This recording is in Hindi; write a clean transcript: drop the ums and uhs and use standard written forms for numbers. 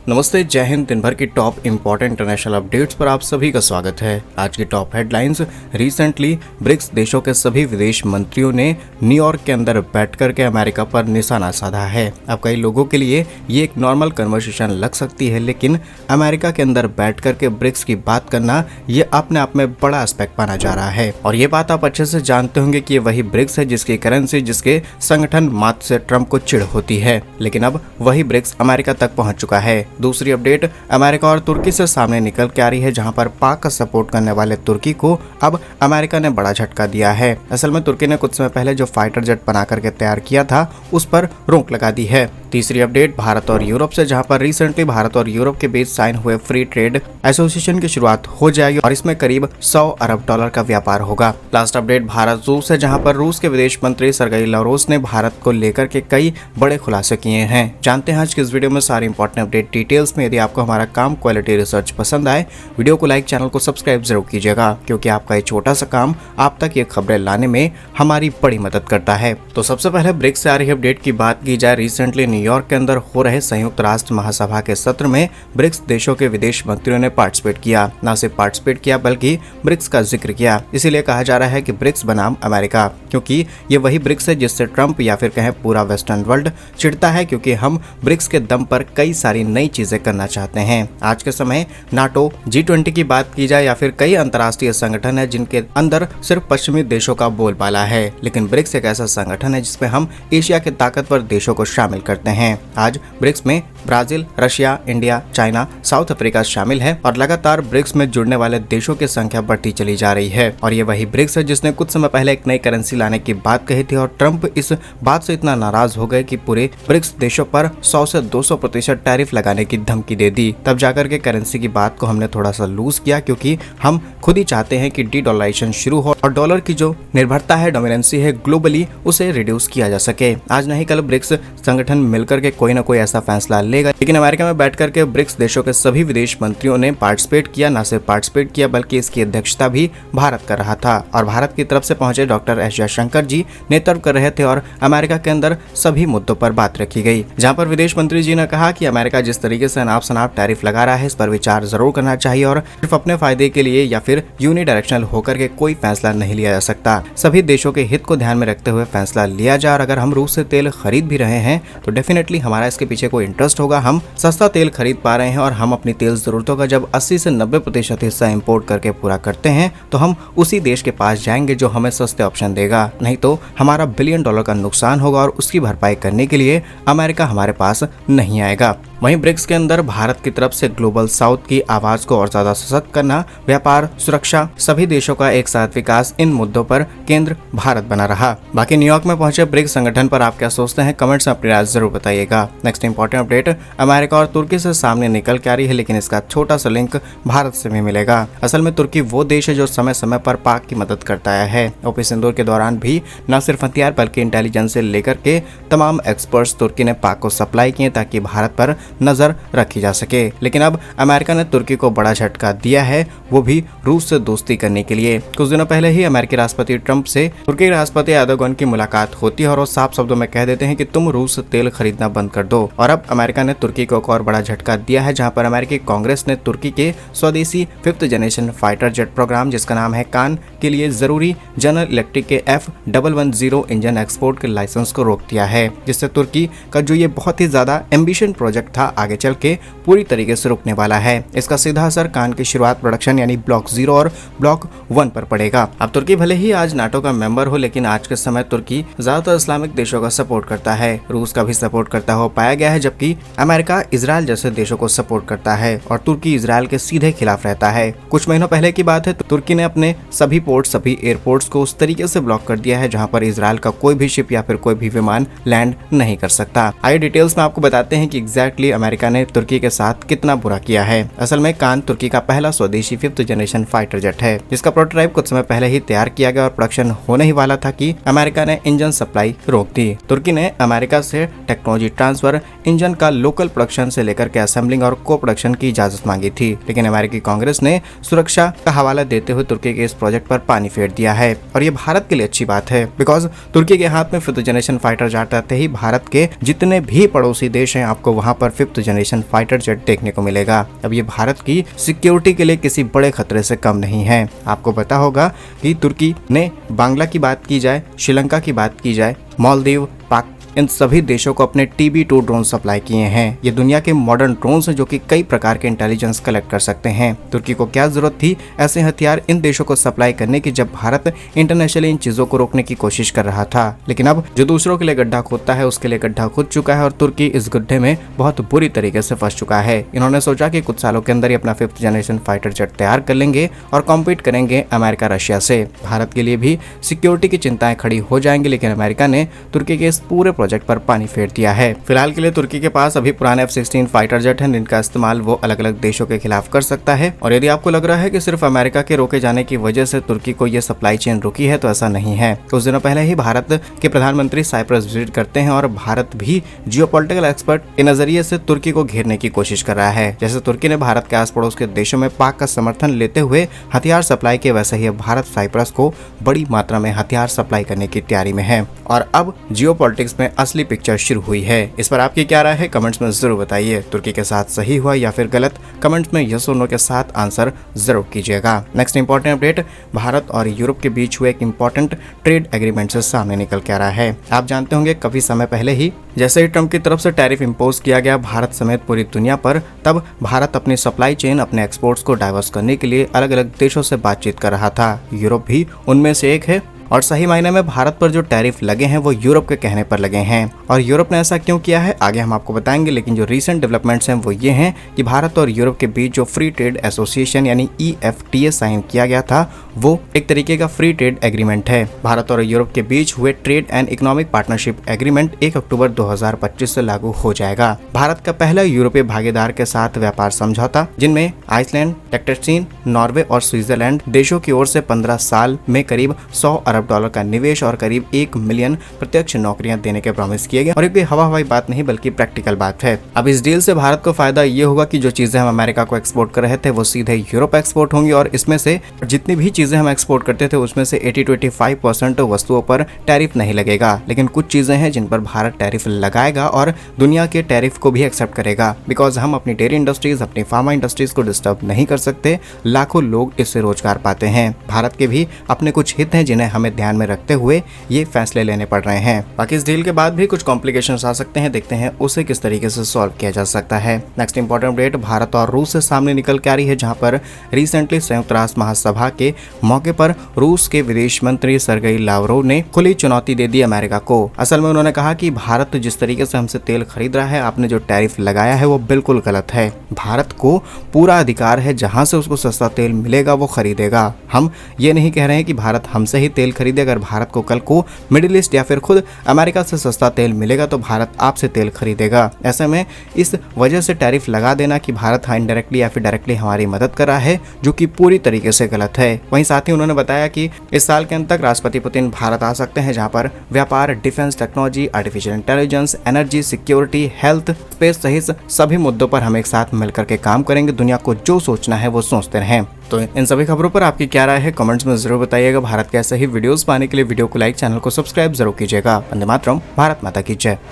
नमस्ते, जय हिंद। दिन भर की टॉप इंपॉर्टेंट इंटरनेशनल अपडेट्स पर आप सभी का स्वागत है। आज की टॉप हेडलाइंस। रिसेंटली ब्रिक्स देशों के सभी विदेश मंत्रियों ने न्यूयॉर्क के अंदर बैठकर के अमेरिका पर निशाना साधा है। अब कई लोगों के लिए ये एक नॉर्मल कन्वर्सेशन लग सकती है, लेकिन अमेरिका के अंदर बैठकर के ब्रिक्स की बात करना ये अपने आप में बड़ा एस्पेक्ट माना जा रहा है। और ये बात आप अच्छे से जानते होंगे कि ये वही ब्रिक्स है जिसकी करेंसी, जिसके संगठन मात्र से ट्रंप को चिढ़ होती है, लेकिन अब वही ब्रिक्स अमेरिका तक पहुंच चुका है। दूसरी अपडेट अमेरिका और तुर्की से सामने निकल के आ रही है, जहां पर पाक का सपोर्ट करने वाले तुर्की को अब अमेरिका ने बड़ा झटका दिया है। असल में तुर्की ने कुछ समय पहले जो फाइटर जेट बना करके तैयार किया था उस पर रोक लगा दी है। तीसरी अपडेट भारत और यूरोप से, जहां पर रिसेंटली भारत और यूरोप के बीच साइन हुए फ्री ट्रेड एसोसिएशन की शुरुआत हो जाएगी और इसमें करीब 100 अरब डॉलर का व्यापार होगा। लास्ट अपडेट भारत रूस है, जहां पर रूस के विदेश मंत्री सर्गेई लावरोव ने भारत को लेकर के कई बड़े खुलासे किए हैं। जानते हैं आज की इस वीडियो में सारी इंपॉर्टेंट अपडेट डिटेल्स में। यदि आपको हमारा काम क्वालिटी रिसर्च पसंद आए, वीडियो को लाइक, चैनल को सब्सक्राइब जरूर कीजिएगा, क्योंकि आपका ये छोटा सा काम आप तक ये खबरें लाने में हमारी बड़ी मदद करता है। तो सबसे पहले ब्रिक्स से आ रही अपडेट की बात की जाए। रिसेंटली न्यूयॉर्क के अंदर हो रहे संयुक्त राष्ट्र महासभा के सत्र में ब्रिक्स देशों के विदेश मंत्रियों ने पार्टिसिपेट किया। न सिर्फ पार्टिसिपेट किया बल्कि ब्रिक्स का जिक्र किया। इसीलिए कहा जा रहा है कि ब्रिक्स बनाम अमेरिका, क्योंकि ये वही ब्रिक्स है जिससे ट्रंप या फिर कहें पूरा वेस्टर्न वर्ल्ड चिढ़ता है, क्योंकि हम ब्रिक्स के दम पर कई सारी नई चीजें करना चाहते हैं। आज के समय नाटो, G20 की बात की जाए या फिर कई अंतर्राष्ट्रीय संगठन है जिनके अंदर सिर्फ पश्चिमी देशों का बोलबाला है, लेकिन ब्रिक्स एक ऐसा संगठन है जिसमें हम एशिया के ताकतवर देशों को शामिल करते हैं। आज ब्रिक्स में Brazil, Russia, India, China, south Africa शामिल है और लगातार ब्रिक्स में जुड़ने वाले देशों की संख्या बढ़ती चली जा रही है। और ये वही ब्रिक्स है जिसने कुछ समय पहले एक नई करेंसी लाने की बात कही थी और ट्रंप इस बात से इतना नाराज हो गए कि पूरे ब्रिक्स देशों पर 100 से 200% टैरिफ लगाने की धमकी दे दी। तब जाकर के करेंसी की बात को हमने थोड़ा सा लूज किया, क्योंकि हम खुद ही चाहते हैं कि डी-डॉलराइजेशन शुरू हो और डॉलर की जो निर्भरता है, डोमिनेंसी है ग्लोबली, उसे रिड्यूस किया जा सके। आज नहीं कल ब्रिक्स संगठन मिलकर के कोई ना कोई ऐसा फैसला लेगा। लेकिन अमेरिका में बैठकर के ब्रिक्स देशों के सभी विदेश मंत्रियों ने पार्टिसिपेट किया। न सिर्फ पार्टिसिपेट किया बल्कि इसकी अध्यक्षता भी भारत कर रहा था और भारत की तरफ से पहुंचे डॉक्टर एस जयशंकर जी नेतृत्व कर रहे थे और अमेरिका के अंदर सभी मुद्दों पर बात रखी गई, जहां पर विदेश मंत्री जी ने कहा कि अमेरिका जिस तरीके से अनाप शनाप टैरिफ लगा रहा है, इस पर विचार जरूर करना चाहिए और सिर्फ अपने फायदे के लिए या फिर यूनिडायरेक्शनल होकर के कोई फैसला नहीं लिया जा सकता। सभी देशों के हित को ध्यान में रखते हुए फैसला लिया जाए और अगर हम रूस से तेल खरीद भी रहे हैं तो डेफिनेटली हमारा इसके पीछे कोई इंटरेस्ट होगा। हम सस्ता तेल खरीद पा रहे हैं और हम अपनी तेल जरूरतों का जब 80 से 90% हिस्सा इंपोर्ट करके पूरा करते हैं तो हम उसी देश के पास जाएंगे जो हमें सस्ते ऑप्शन देगा, नहीं तो हमारा $1 बिलियन का नुकसान होगा और उसकी भरपाई करने के लिए अमेरिका हमारे पास नहीं आएगा। वहीं ब्रिक्स के अंदर भारत की तरफ से ग्लोबल साउथ की आवाज को और ज्यादा सशक्त करना, व्यापार, सुरक्षा, सभी देशों का एक साथ विकास, इन मुद्दों पर केंद्र भारत बना रहा। बाकी न्यूयॉर्क में पहुंचे ब्रिक्स संगठन पर आप क्या सोचते हैं, कमेंट्स में अपनी राय जरूर बताइएगा। नेक्स्ट इंपॉर्टेंट अपडेट अमेरिका और तुर्की से सामने निकल के आ रही है, लेकिन इसका छोटा सा लिंक भारत से भी मिलेगा। असल में तुर्की वो देश है जो समय समय पर पाक की मदद करता है। ऑपरेशन सिंदूर के दौरान भी न सिर्फ हथियार बल्कि इंटेलिजेंस से लेकर के तमाम एक्सपर्ट्स तुर्की ने पाक को सप्लाई किए ताकि भारत पर नजर रखी जा सके। लेकिन अब अमेरिका ने तुर्की को बड़ा झटका दिया है, वो भी रूस से दोस्ती करने के लिए। कुछ दिनों पहले ही अमेरिकी राष्ट्रपति ट्रंप से तुर्की राष्ट्रपति एर्दोगन की मुलाकात होती है और वो साफ शब्दों में कह देते हैं कि तुम रूस से तेल खरीदना बंद कर दो। और अब अमेरिका ने तुर्की को एक और बड़ा झटका दिया है, जहां पर अमेरिकी कांग्रेस ने तुर्की के स्वदेशी 5th generation fighter jet programme, जिसका नाम है कान, के लिए जरूरी जनरल इलेक्ट्रिक के F110 इंजन एक्सपोर्ट के लाइसेंस को रोक दिया है, जिससे तुर्की का जो ये बहुत ही ज्यादा एम्बिशन प्रोजेक्ट था आगे चल के पूरी तरीके से रुकने वाला है। इसका सीधा असर कान की शुरुआत प्रोडक्शन यानी ब्लॉक 0 और ब्लॉक 1 पर पड़ेगा। अब तुर्की भले ही आज नाटो का मेंबर हो, लेकिन आज के समय तुर्की ज्यादातर इस्लामिक देशों का सपोर्ट करता है, रूस का भी सपोर्ट करता हुआ पाया गया है, जबकि अमेरिका इजराइल जैसे देशों को सपोर्ट करता है और तुर्की इजराइल के सीधे खिलाफ रहता है। कुछ महीनों पहले की बात है, तुर्की ने अपने सभी पोर्ट, सभी एयरपोर्ट्स को उस तरीके से ब्लॉक कर दिया है जहां पर इजराइल का कोई भी शिप या फिर कोई भी विमान लैंड नहीं कर सकता। आइए डिटेल्स में आपको बताते हैं कि एग्जैक्टली अमेरिका ने तुर्की के साथ कितना बुरा किया है। असल में कान तुर्की का पहला स्वदेशी 5th जनरेशन फाइटर जेट है, जिसका प्रोटोटाइप कुछ समय पहले ही तैयार किया गया और प्रोडक्शन होने ही वाला था कि अमेरिका ने इंजन सप्लाई रोक दी। तुर्की ने अमेरिका से टेक्नोलॉजी ट्रांसफर, इंजन का लोकल प्रोडक्शन से लेकर के असेंबलिंग और को प्रोडक्शन की इजाजत मांगी थी, लेकिन अमेरिकी कांग्रेस ने सुरक्षा का हवाला देते हुए तुर्की के इस प्रोजेक्ट पर पानी फेर दिया है। और ये भारत के लिए अच्छी बात है, बिकॉज तुर्की के हाथ में 5th जनरेशन फाइटर जेट आते ही भारत के जितने भी पड़ोसी देश हैं आपको वहां पर 5th जनरेशन फाइटर जेट देखने को मिलेगा। अब ये भारत की सिक्योरिटी के लिए किसी बड़े खतरे से कम नहीं है। आपको पता होगा कि तुर्की ने बांग्ला की बात की जाए, श्रीलंका की बात की जाए, मालदीव, पाक, इन सभी देशों को अपने TB2 ड्रोन सप्लाई किए हैं। ये दुनिया के मॉडर्न ड्रोन्स हैं जो कि कई प्रकार के इंटेलिजेंस कलेक्ट कर सकते हैं। तुर्की को क्या जरूरत थी ऐसे हथियार इन देशों को सप्लाई करने की, जब भारत इंटरनेशनली इन चीजों को रोकने की कोशिश कर रहा था। लेकिन अब जो दूसरों के लिए गड्ढा खोदता है उसके लिए गड्ढा खुद चुका है और तुर्की इस गड्ढे में बहुत बुरी तरीके से फंस चुका है। इन्होंने सोचा कि कुछ सालों के अंदर ही अपना 5th जनरेशन फाइटर जेट तैयार कर लेंगे और कॉम्पीट करेंगे अमेरिका रशिया से। भारत के लिए भी सिक्योरिटी की चिंताएं खड़ी हो जाएंगी, लेकिन अमेरिका ने तुर्की के इस पूरे प्रोजेक्ट पर पानी फेर दिया है। फिलहाल के लिए तुर्की के पास अभी पुराने F-16 फाइटर जेट हैं जिनका इस्तेमाल वो अलग अलग देशों के खिलाफ कर सकता है। और यदि आपको लग रहा है कि सिर्फ अमेरिका के रोके जाने की वजह से तुर्की को ये सप्लाई चेन रुकी है, तो ऐसा नहीं है। कुछ दिनों पहले ही भारत के प्रधानमंत्री साइप्रस विजिट करते हैं और भारत भी जियोपॉलिटिकल एक्सपर्ट के नजरिए से तुर्की को घेरने की कोशिश कर रहा है। जैसे तुर्की ने भारत के आस पड़ोस के देशों में पाक का समर्थन लेते हुए हथियार सप्लाई किए, वैसे ही भारत साइप्रस को बड़ी मात्रा में हथियार सप्लाई करने की तैयारी में है। और अब जियोपॉलिटिक्स में असली पिक्चर शुरू हुई है। इस पर आपकी क्या राय है कमेंट्स में जरूर बताइए। तुर्की के साथ सही हुआ या फिर गलत, कमेंट्स में यस और नो के साथ आंसर जरूर कीजिएगा। नेक्स्ट इंपॉर्टेंट अपडेट, भारत और यूरोप के बीच हुए एक इंपॉर्टेंट ट्रेड एग्रीमेंट से सामने निकल के आ रहा है। आप जानते होंगे काफी समय पहले ही जैसे ही ट्रम्प की तरफ से टैरिफ इंपोज किया गया भारत समेत पूरी दुनिया पर, तब भारत अपनी सप्लाई चेन, अपने एक्सपोर्ट्स को डाइवर्स करने के लिए अलग अलग देशों से बातचीत कर रहा था। यूरोप भी उनमें से एक है और सही मायने में भारत पर जो टैरिफ लगे हैं वो यूरोप के कहने पर लगे हैं। और यूरोप ने ऐसा क्यों किया है आगे हम आपको बताएंगे, लेकिन जो रीसेंट डेवलपमेंट्स हैं वो ये हैं कि भारत और यूरोप के बीच जो फ्री ट्रेड एसोसिएशन यानी EFTA साइन किया गया था वो एक तरीके का फ्री ट्रेड एग्रीमेंट है। भारत और यूरोप के बीच हुए trade and economic partnership agreement 1 अक्टूबर 2025 से लागू हो जाएगा। भारत का पहला यूरोपीय भागीदार के साथ व्यापार समझौता, जिनमें आइसलैंड, लिechtenstein, नॉर्वे और स्विट्जरलैंड देशों की ओर से 15 साल में करीब $100 अरब का निवेश और करीब 1 मिलियन प्रत्यक्ष नौकरियां देने के प्रॉमिस किए गए। और ये कोई हवाई बात नहीं बल्कि प्रैक्टिकल बात है। अब इस डील से भारत को फायदा ये होगा कि जो चीजें हम अमेरिका को एक्सपोर्ट कर रहे थे वो सीधे यूरोप एक्सपोर्ट होंगी और इसमें से जितनी भी चीजें हम एक्सपोर्ट करते थे उसमें से 80-85% वस्तुओं पर टैरिफ नहीं लगेगा। लेकिन कुछ चीजें हैं जिन पर भारत टैरिफ लगाएगा और दुनिया के टैरिफ को भी एक्सेप्ट करेगा, बिकॉज हम अपनी डेयरी इंडस्ट्रीज, अपनी फार्मा इंडस्ट्रीज को डिस्टर्ब नहीं कर सकते। लाखों लोग इससे रोजगार पाते हैं। भारत के भी अपने कुछ हित हैं जिन्हें हमें ध्यान में रखते हुए ये फैसले लेने पड़ रहे हैं। बाकी इस डील के बाद भी कुछ कॉम्प्लिकेशंस आ सकते हैं, देखते हैं उसे किस तरीके से सॉल्व किया जा सकता है। नेक्स्ट इंपॉर्टेंट अपडेट, भारत और रूस से सामने निकल के आ रही है, जहां पर रिसेंटली संयुक्त राष्ट्र महासभा के मौके पर रूस के विदेश मंत्री सर्गेई लावरोव ने खुली चुनौती दे दी अमेरिका को। असल में उन्होंने कहा कि भारत जिस तरीके से हमसे तेल खरीद रहा है, आपने जो टैरिफ लगाया है वो बिल्कुल गलत है। भारत को पूरा अधिकार है, जहां से उसको सस्ता तेल मिलेगा वो खरीदेगा। हम ये नहीं कह रहे हैं कि भारत हमसे ही तेल खरीदे। अगर भारत को कल को मिडिल ईस्ट या फिर खुद अमेरिका से सस्ता तेल मिलेगा तो भारत आपसे तेल खरीदेगा। ऐसे में इस वजह से टैरिफ लगा देना कि भारत इनडायरेक्टली या फिर डायरेक्टली हमारी मदद कर रहा है, जो कि पूरी तरीके से गलत है। वहीं साथ ही उन्होंने बताया कि इस साल के अंत तक राष्ट्रपति पुतिन भारत आ सकते हैं, जहां पर व्यापार, defence technology, artificial intelligence, energy, security, health, space सहित सभी मुद्दों पर हम एक साथ मिलकर के काम करेंगे। दुनिया को जो सोचना है वो सोचते रहें। तो इन सभी खबरों पर आपकी क्या राय है कमेंट्स में जरूर बताइएगा। भारत के ऐसे ही वीडियोस पाने के लिए वीडियो को लाइक, चैनल को सब्सक्राइब जरूर कीजिएगा। वंदे मातरम, भारत माता की जय।